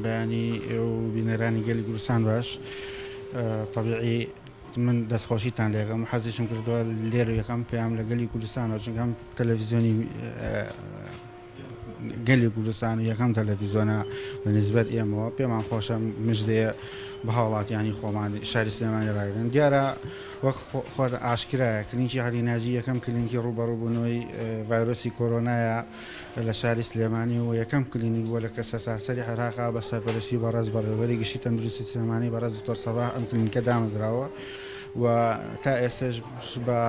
بەیانی ئێوە بینەرانی گەلی کوردستان باش طبیعی من دەستخۆشیتان لێگەم حەزیشم کردووە لێرە یەکەم پێیان لە گەلی کوردستانەوە چونکەم تەلەڤیزیۆنی گەلی کوردستان و یەکەم تەلەڤیزیۆنە بە نسبەت ئێمەوە پێمان خۆشە مژدەیە بە هاوڵاتیانی خۆمان شاری سلێمانی ڕاگرن دیارە وەک خۆت ئاشکرایە کلینکی هەریناژی یەکەم کلینکی ڕوبەڕووبوونەوەی ڤایرۆسی کۆرۆنایە لە شاری سلێمانی و یەکەم کلینیک بووە لە کەسە سەرسەری عێراقا بە سەرپەرشتی بەڕێز بەڕێوەری گشتی تەندروستی سلێمانی بەڕێز دکتۆر سەباح ئەم کلینیکە دامەزراوە و تا ئێستش بە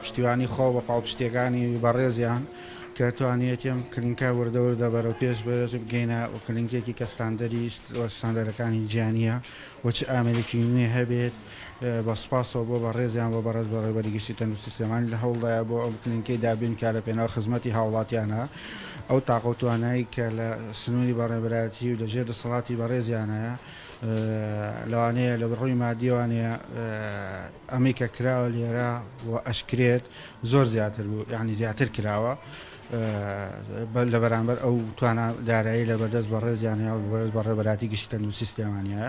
پشتیوانی خۆ بە پاڵپشتیەکانی بەڕێزیان کە توانێتیم کلینکە وردەوردە بەرەو پێش بەرەز بگەینە و کلینکێکی کە ستاندەرەکانی گیانیە و چ ئامێرێکی نوێ هەبێت بە سپاسەوە بۆ بە ڕێزیان بۆ بەڕێز بەڕێوەری گشتی تەندروستی سلێمانی لە هەوڵدایە بۆ ئەو کلینکەی دابین کا لە پێناو خزمەتی هاوڵاتیانە ئەو تاقە و توانایی کە لە سنووری بەڕێوەبەرایەتی و لەژێر دەسەڵاتی بەڕێزیانەیە لەوانەیە لە بڕووی مادیوانەیە ئەمەی کە کراوە لێرە و ئەشکرێت زۆر زیاتر بوو یعنی زیاتر کراوە لە بەرامبەر ئەو توانە دارایی لە بەردەست بە ڕێزیانەیە و بەرز بە ڕێبەراتی گشتی تەندروستی سلێمانیە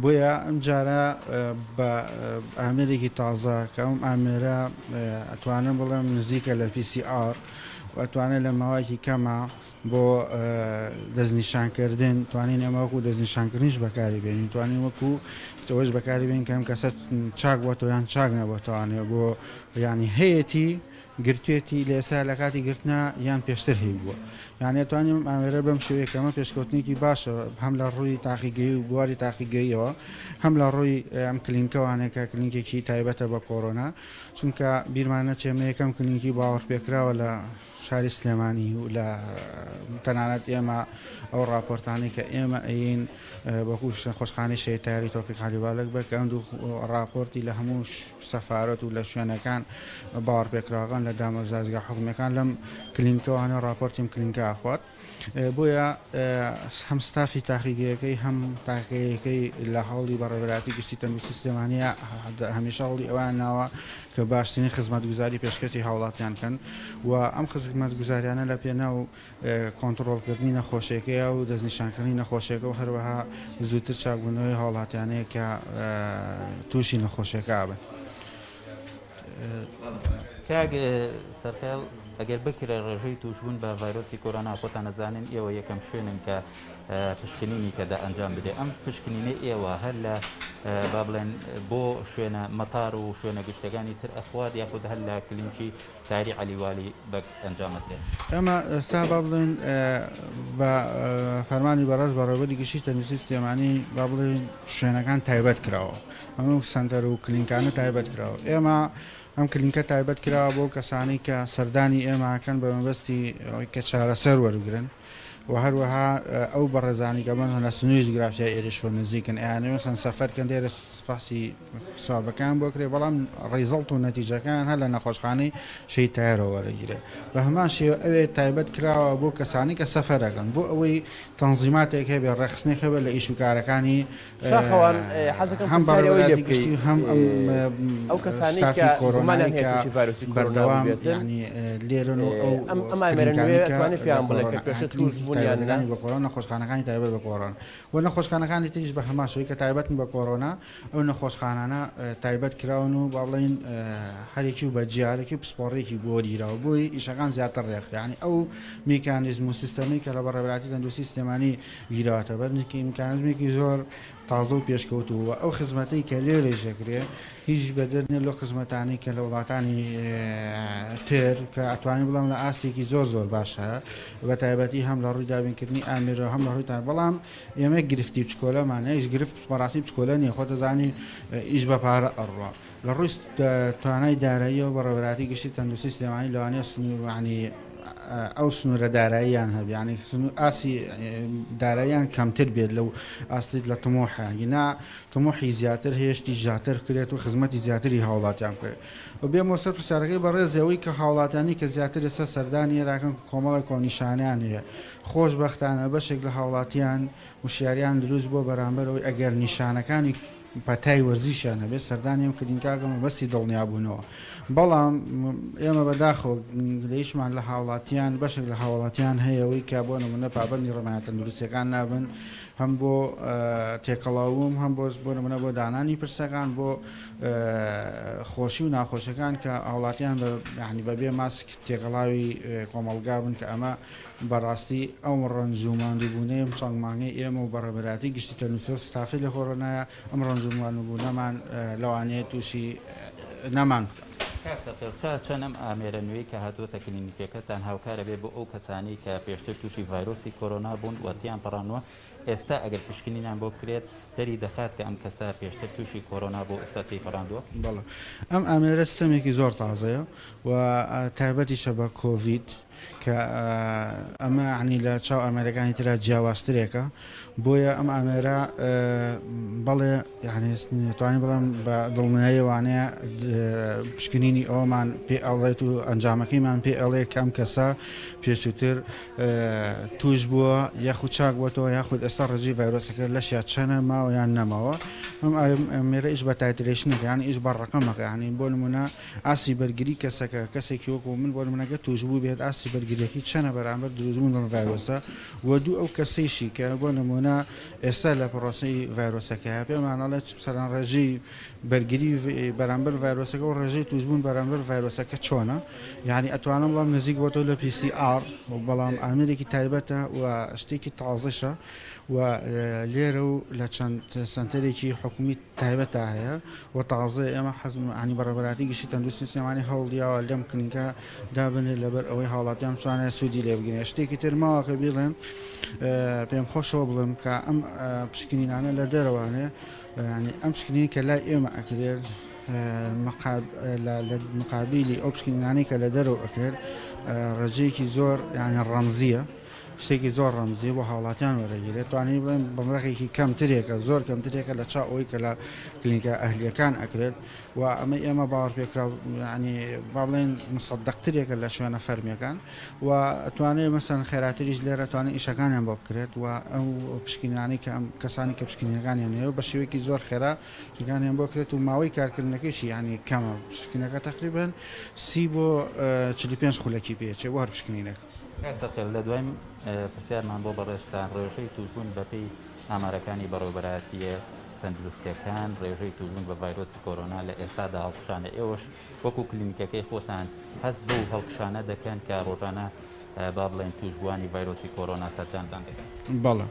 بۆیە ئەم جارە بە ئامێرێکی تازە کە ئەم ئامێرە ئەتوانم بڵێم نزیکە لە PCR و ئەتوانێت لە ماوەیەکی کەمە بۆ دەستنیشانکردن توانین ئێمە وەکو دەستنیشانکردنیش بەکاری بێنین توانین وەکو ئەوەش بەکاری بێن کەم کەسە چاک بۆتەوە یان چاک نەبێتوانێت بۆ ینی هەیەتی گرتوێتی لە ئێستا لە کاتی گرتنا یان پێشتر هەیە بووە یان توانیم ئامێرە بەم شوەیەکەمە پێشکەوتنێکی باشە هەم لە ڕووی تاقیگەی و بواری تاقیگەیەوە هەم لە ڕووی ئەم کلینکەوانێکە کلینکێکی تایبەتە بە کۆرۆنا چونکە بیرمانە چێمە یەکەم کلینکی باوەڕ پێکراوە لە شاری سلێمانی و لە تەنانەت ئێمە ئەو راپۆرتانی کە ئێمە ئەین بەکو خۆشخانەی شەیتاری تۆفیق حەلیوالک بە کە ئەم دوو راپۆرتی لە هەموو سەفارەت و لە شوێنەکان باوەڕ پێکراوەکان لە دامەزازگا حکوومەکان لەم کلینکەوانە راپۆرتیم کلینکە ئاخوات بۆیە هەم ستافی تاقیگەیەکەی هەم تاقیەکەی لە هەوڵی بەڕێوەبەراتی گشتی تەندروستی سلێمانیە هەمیشە هەوڵی ئەوان ناوە کە باشترین خزمەتگوزاری پێشکەتی هاوڵاتیان کەن و ئەم خزمەتگوزاریانە لە پێناو کۆنتڕۆڵکردنی نەخۆشیەکەیە و دەستنیشانکردنی نەخۆشیەکە و هەروەها زووتر چاکبوونەوەی هاوڵاتیانەیە کە تووشی نەخۆشیەکە بن. سەرخێڵ ئەگەر بکرێ ڕێژەی توشبوون بە ڤایرۆسی کۆرۆنا خۆتان نەزانن ئێوە یەکەم شوێنن کە پشکنینی کەدا ئەنجام بدێ ئەم پشکنینە ئێوە هەر لە با بڵێن بۆ شوێنە مەتار و شوێنە گشتەکانی تر ئەخوات یاخود هەر لە کلینکی تاری عەلیوالی بەک ئەنجامت دێ ئەمە ئێستا با بڵێن بە فەرمانی بەڕێز بەڕێوەبەری گشتی تەندروستی سلێمانی با بڵێن شوێنەکان تایبەت کراوە ئەمە سەنتەر و کلینکانە تایبەت کراوە ئێمە ئەم کلینکە تایبەت کراوە بۆ کەسانی کە سەردانی ئێمەکەن بە مەبەستی کە چارەسەر وەرگرن و هەروەها ئەو بەڕێزانی کە بن لە سنووری جوگرافیای ئێرشۆ نزیکن ئەیانێ مەسەن سەفەرکەن دێرە فاسی سوابەکان بۆ کرێ بەڵام ڕیزەڵت و نەتیجەکان هەر لە نەخۆشخانەی شەیتایەرەوە وەرەگیرێ بە هەمان شێوە ئەوێ تایبەت کراوە بۆ کەسانی کە سەفەرەکەن بۆ ئەوەی تەنزیماتێک هەبێ ڕێخستنێک هەبێ لە ئیش و کارەکانی هەم بەڕێوەبەراتی گشتی هەم ئەو کەسانی ستافی کۆرۆنایی کە بەردەوام ینی لێرن و تایبەتەکانی بە کۆرۆنا نەخۆشخانەکانی تایبەت بە کۆرۆنا و نەخۆشخانەکانی تریش بە هەماشەوەی کە تایبەتن بە کۆرۆنا ئەو نەخۆشخانانە تایبەت کراون و با بڵێن هەرێکی و بە جیارێکی پسپۆڕێکی بۆ دیراوە بۆی ئیشەکان زیاتر ڕێکخرا ینی ئەو میکانیزم و سیستەمی کە لە بەڕێوەبەراتی تەندروستی سلێمانی گیراوەتە بەرنجکی میکانیزمێکی زۆر تازە و پێشکەوتووە ئەو خزمەتەی کە لێرەژەکرێ هیچ بەدەرنێ لە خزمەتانی کە لە وڵاتانی تر کە ئەتوانین بڵام لە ئاستێکی زۆر زۆر باشە بە تایبەتی هەم لە ڕووی دابینکردنی ئامێرە هەم لە ڕووی بەڵام ئێمە گرفتی بچکۆلەمانە هیچ گرفت بەڕاستی بچکۆلە نیە خۆتە زانی ئیش بە پارە ئەڕوا لە ڕووی توانای داراییەوە بەڕێوەبەراتی گشتی تەندروستی سلێمانی لەوانەیە سنووری ئەو سنوورە داراییان هەبیانی ئاسی داراییان کەمتر بێت لەو ئاستیت لە تمۆحینا تمۆحی زیاتر هێشتی زیاتر کرێت و خزمەتی زیاتری هاوڵاتیان کرد و بێمە سەر پرسیارەکەی بەڕێزەوەی کە هاوڵاتیانی کە زیاتر ئێستا سەردانی عێراقن کۆمەڵی کۆنیشانیان هەیە خۆشبەختانە بەشێک لە هاوڵاتیان وشیاریان دروست بۆ بەرامبەرەوەی ئەگەر نیشانەکانی پەتای وەرزیشیانە بێت سەردانیم کلینکاکەمە بەستی دڵنیابوونەوە بەڵام ئێمە بەداخۆ گلەیشمان لە هاوڵاتیان بەشێک لە هاوڵاتیان هەیەەوەی کە بۆ نمونە پابەندی ڕێنمایە تەندروستیەکان نابن هەم بۆ تێکەڵاوم هەم بۆ نمونە بۆ دانانی پرسەکان بۆ خۆشی و ناخۆشەکان کە هاوڵاتیان یعنی بەبێ ماسک تێکەڵاوی کۆمەڵگا بن کە ئەمە بەڕاستی ئەو ڕەنجوماندووبوونەیە چەند مانگەی ئێمە و بەڕێبەراتی گشتی تەنووسۆ ستافی لە کۆڕۆنایە ئەم ڕەنجومانبوونەمان لەوانەیە تووشی نەمان. چەندەم ئامێرە نوێی کە هاتووەتە کلینیکەکەتان هاوکارە بێ بۆ ئەو کەسانی کە پێشتر تووشی ڤایرۆسی کۆرۆنا بوون وەتیان پەڕانوە ئێستا ئەگەر پشکنینیان بۆ کرێت دەری دەخات کە ئەم کەسە پێشتر تووشی کۆرۆنا بۆ ئێستا پێی پەڕاندووە؟ بەڵێ ئەم ئامێرە سیستەمێکی زۆر تازەیە و تایبەتیشە بە کۆڤید کە ئەمە عنی لە چاو ئەمریکانی تررا جیاوازترێکە بۆیە ئەم ئامێرە بەڵێ توانین بڵم بە دڵنیاییوانەیە پشکنینی ئەومان پێ ئەڵێت و ئەنجامەکەیمان پێ ئەڵێ کەم کەسە پێشووتر توش بووە یاخود چاک بۆتەوە یاخود ئێستا ڕێژی ڤایرۆسەکە لەشیا چەنە ماوە یان نەماوە ئەم ئەمێرە ئیش بە تایترێشنەکە یانی ئیش بە ڕقەمەکە ینی بۆ نمونە ئاسی بەرگری کەسەکە کەسێکی وەکو من بۆ نمونەکە توش بوو بێت ئاسی بەرگریەکی چەنە بەرامبەر دروستبوون لەم ڤایرۆسە و دوو ئەو کەسەیشی کە بۆ نمونە ئێستا لە پرۆسی ڤایرۆسەکە پێمانەڵێت سەران ڕێژی بەرگری بەرامبەر ڤایرۆسەکە و ڕێژەی توشبوون بەرامبەر ڤایرۆسەکە چۆنە یعنی ئەتوانم بڵام نزیک بۆتەوە لە PCR بەڵام ئامێرێکی تایبەتە و شتێکی تازەشە و لێرە و لە چەند سنتەرێکی حکومی تایبەتە هەیە و تازە ئێمە حەزم عنی بەڕێبەراتی گشتی تەندروستی سلێمانی هەوڵدیاوە لەم کلینیکە دابنێت لەبەر ئەوەی هاوڵاتیان بتوانێت سوودی لێ بگرێت شتێکی تر ماوە کە بیڵێن پێم خۆشەوە بڵم کە ئەم پشکنینانە لە دەرەوانێ ینی ئەم پشکنینی کە لای ئێمە ئەکرێت لە مقابلی ئەو پشکنینانەی کە لە دەرەوە ئەکرێت ڕێژەیەکی زۆر یعنی ڕەمزیە شتێکی زۆر ڕەمزی بۆ هاوڵاتیان وەرەگیرێت توانانی بڵێن بەمڕێکی کەمترێکە زۆر کەمترێکە لە چاو ئەوەی کە لە کلینیکە ئەهلیەکان ئەکرێت و ئەمە ئێمە باوەڕ پێکرا ینی با بڵێن مصدەقترێکە لە شوێنە فەرمیەکان و توانێت مەسەن خێراتریش لێرە توانێت ئیشەکانیان بۆ بکرێت و ئەو پشکنانی کە ئەم کەسانی کە پشکنینەکانیان هەیە بە شێوەیەکی زۆر خێرا شتەکانیان بۆ کرێت و ماوەی کارکردنەکەیشی ینی کەمە پشکنەکە تقریباً 30 بۆ 45 خولەکی پێچێ بۆ هەر پشکنینەکە. لە دوای پرسیارمان بۆ بەڕێستان ڕێژەی توشبوون بەپێی ئامارەکانی بەڕێوەبەراتیە تەندروستیەکان ڕێژەی توشبوون بە ڤایرۆسی کۆرۆنا لە ئێستادا هەڵکشانە ئێوەش وەکو کلینیکەکەی خۆتان هەست بەو هەڵکشانە دەکەن کە ڕۆژانە با بڵێن توشبوانی ڤایرۆسی کۆرۆنا سەردانتان دەکەن؟ بەڵێ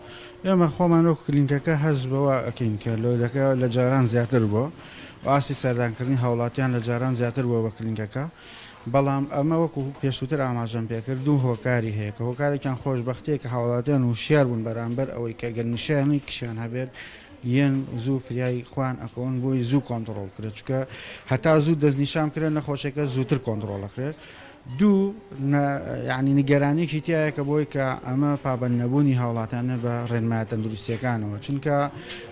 ئێمە خۆمان وەکو کلینیکەکە هەست بەوە ئەکەین کە لۆدەکە لە جاران زیاتر بووە ئاسی سەردانکردنی هاوڵاتیان لە جاران زیاتر بووە بە کلینیکەکە بەڵام ئەمە وەکو پێشووتر ئاماژەم پێکرد دوو هۆکاری هەیە کە هۆکارێکیان خۆشبەختەیە کە هاوڵاتیان وشیار بوون بەرامبەر ئەوەی کە گەنیشیانی کشیان هەبێت یەن زوو فریای خوان ئەکەون بۆی زوو کۆنتترۆل کرێت چکە هەتا زوو دەستنیشان کرێت نەخۆشیەکە زووتر کۆنتترۆلەکرێت دوو یعنی نیگەرانێکی تایە کە بۆی کە ئەمە پابەند نەبوونی هاوڵاتیانە بە ڕێنمایە تەندروستیەکانەوە چونکە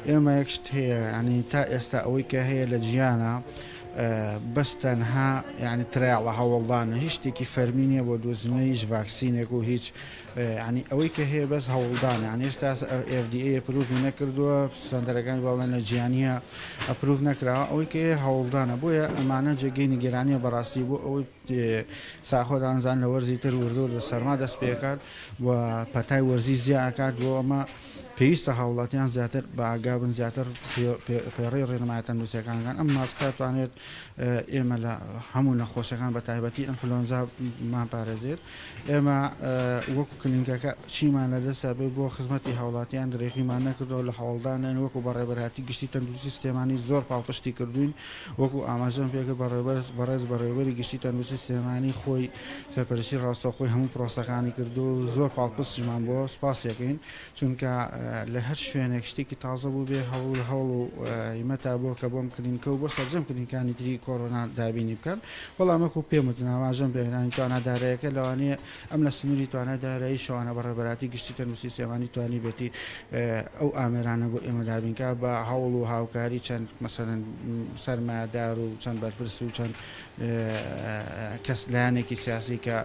ئێمە یەکشت هەیە ینی تا ئێستا ئەوەی کە هەیە لە جیانە بەس تەنها یعنی ترایڵە هەوڵدانە هیچ شتێکی فەرمی نییە بۆ دۆزنەوەی هیچ ڤاکسینێک و هیچ ینی ئەوەی کە هەیە بەس هەوڵدانە یعنی هێشتا FDA ئەپروڤی نەکردووە سەندەرەکانی باڵێن لە جیانیە ئەپروڤ نەکراوە ئەوەی کە هەیە هەوڵدانە بۆیە ئەمانە جێگەی نیگەرانیە بەڕاستی بۆ ئەوەی ساخۆدانزان لە وەرزی تر وردۆر لە سەرما دەست پێکات و پەتای وەرزی زیاکات بۆ ئەمە پێویستە هاوڵاتیان زیاتر بە ئاگابن زیاتر پێڕێی ڕێنمایە تەندروستیەکانەکان ئەم ماسکە توانێت ئێمە لە هەموو نەخۆشەکان بە تایبەتی ئەنفلۆنزامان پارێزێت ئێمە وەکو کلینیکەکە چیمان لەدەستا بێت بۆ خزمەتی هاوڵاتیان درێژیمان نەکردەوە لە هەوڵدانن وەکو بەڕێبەرهاتی گشتی تەندروستی سلێمانی زۆر پاڵپشتی کردوین وەکو ئاماژەم پێکرد بەڕێز بەڕێوەبەری گشتی تەندروستی سلێمانی خۆی سەرپەرشتی ڕاستەوخۆی هەموو پرۆسەکانی کردو و زۆر پاڵپستیمان بۆ سپاسیەکەین چونکە لە هەر شوێنێک شتێکی تازە بوو بێ هەوڵ و هیمەتا بۆ کە بۆم کلینیکە و بۆ سەرجەم کلینیکانی تری کۆرۆنا دابینی بکەن بەڵامەکو پێمت ناواژەم پێێنانی توانادارەیەەکە لەوانەیە ئەم لە سنووری توانادارایی شەوانە بەڕێبەراتی گشتی تەندروستی سلێمانی توانی بێتی ئەو ئامێرانە بۆ ئێمە دابینکە بە هەوڵ و هاوکاری چەند مەسەرەن سەرمایه‌دار و چەند بەرپرس و چەند کەس لایەنێکی سیاسی کە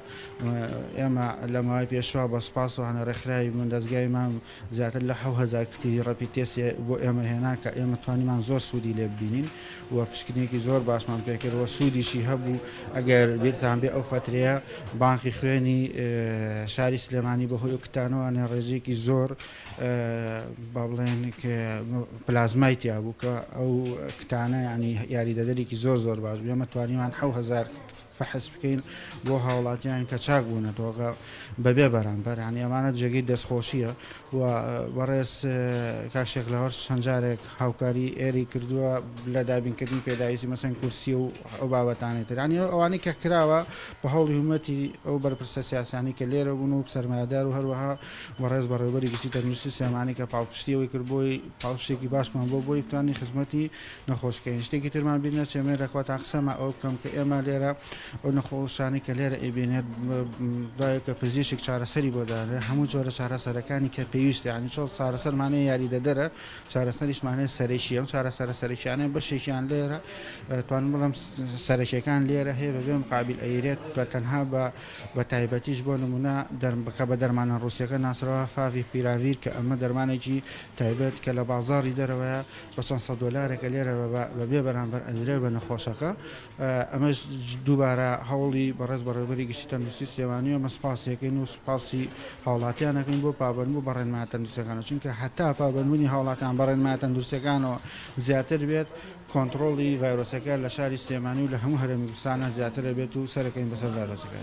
ئێمە لە ماوەی پێشوا بە سپاس و هەنە ڕێکخراوی من دەستگایمان زیاتر لە لە 1000 کتی ڕەپیتێسی بۆ ئێمە هێنا کە ئێمە توانیمان زۆر سوودی لێ ببینین و پشکنێکی زۆر باشمان پێکردەوە سوودیشی هەبوو ئەگەر بیرتان بێ ئەو فترەیە بانکی خوێنی شاری سلێمانی بەهۆی کتانەوەیان ڕێژێکی زۆر با بڵێن پلازمای تیا بوو کە ئەو کتانە ینی یاریدەدەرێکی زۆر باش بوو ئێمە توانیمان 1000 فحس بکەین بۆ هاوڵاتیان کە چاک بوونەتەوەگە بەبێ بەرامبەر ینی ئەمانە جێگەی دەستخۆشیە و بەڕێز کاشێک لەوەر چەند جارێک هاوکاری ئێری کردووە لە دابینکردنی پێداویستی مەسەن کورسی و ئەو بابەتانێتر ینی ئەوانەی کە کراوە بە هەوڵی هومەتی ئەو بەرپرسە سیاسانی کە لێرە بوون و سەرمایه‌دار و هەروەها بەڕێز بەڕێوەبەری گشتی تەندروستی سلێمانی کە پاڵپشتیەوەی کرد بۆی پاڵپشتێکی باشمان بۆی بتوانین خزمەتی نەخۆشکەین شتێکی ترمان بیر نەچێمێ لەخواتان قسەمە ئەو بکەم کە ئێمە لێرە ئەو نەخۆشانی کە لێرە ئەبینێت دایەکە پزیشک چارەسەری بۆدانێ هەموو جۆرە چارەسەرەکانی کە پێویستە ینی چۆن چارەسەرمانەیە یاریدەدەرە چارەسەریشمانەیە سەرێکی ئەم چارەسەرە سەرێکیانەیە بەشێکیان لێرە توانم بڵم سەرەکیەکان لێرە هەیە بەبێ مقابل ئەیرێت بە تەنها بە تایبەتیش بۆ نمونە بکە بە دەرمانە ڕوسیەکە ناسرەوە فاوی پیراویر کە ئەمە دەرمانێکی تایبەت کە لە بازاڕی دەرەوەیە بە چەند سەد دۆلارێکە لێرە بەبێ بەرامبەر ئەدرێ بە نەخۆشەکە ئەمەش دووبارە هەوڵی بەڕێز بەڕێوەبەری گشتی تەندروستی سلێمانی و مەسپاسیەکەین و سوپاسی هاوڵاتیانەکەین بۆ پابەندبوو بەڕێنمایە تەندروستیەکانە چونکە هەتا پابەندبوونی هاوڵاتیان بەڕێنمایە تەندروستیەکانەوە زیاتر بێت کۆنتڕۆڵی ڤایرۆسەکە لە شاری سلێمانی و لە هەموو هەرێمی کوردستانە زیاتر بێت و سەرەکەین بەسەر ڤایرۆسەکە.